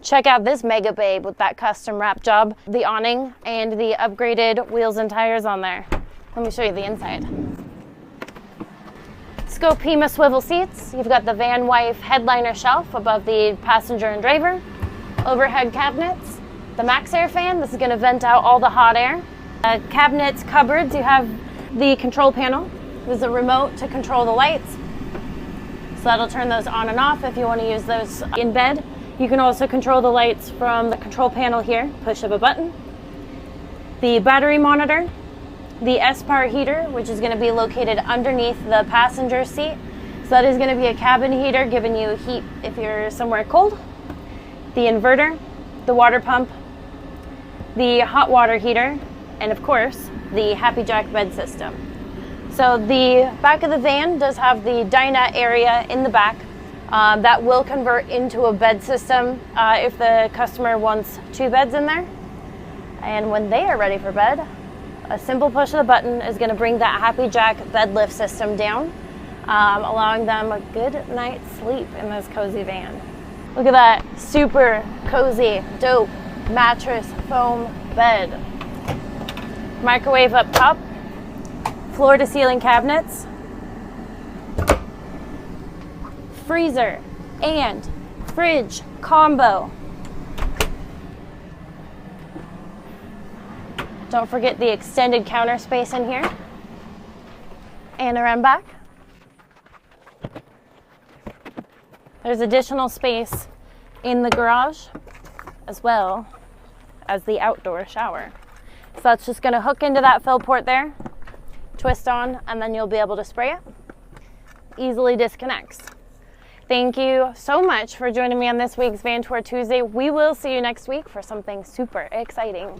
Check out this mega babe with that custom wrap job, the awning, and the upgraded wheels and tires on there. Let me show you the inside. Scopima swivel seats. You've got the Van Wife headliner shelf above the passenger and driver. Overhead cabinets. The Max Air fan. This is going to vent out all the hot air. Cabinets, cupboards. You have the control panel. There's a remote to control the lights. So that'll turn those on and off if you want to use those in bed. You can also control the lights from the control panel here. Push of a button. The battery monitor. The S-Par heater, which is going to be located underneath the passenger seat. So that is going to be a cabin heater, giving you heat if you're somewhere cold. The inverter, the water pump, the hot water heater, and of course, the Happy Jack bed system. So the back of the van does have the dinette area in the back. That will convert into a bed system if the customer wants 2 beds in there. And when they are ready for bed, a simple push of the button is going to bring that Happy Jack bed lift system down, allowing them a good night's sleep in this cozy van. Look at that super cozy, dope mattress foam bed. Microwave up top, floor to ceiling cabinets, freezer and fridge combo. Don't forget the extended counter space in here. And around back, there's additional space in the garage as well as the outdoor shower. So that's just going to hook into that fill port there, twist on, and then you'll be able to spray it. Easily disconnects. Thank you so much for joining me on this week's Van Tour Tuesday. We will see you next week for something super exciting.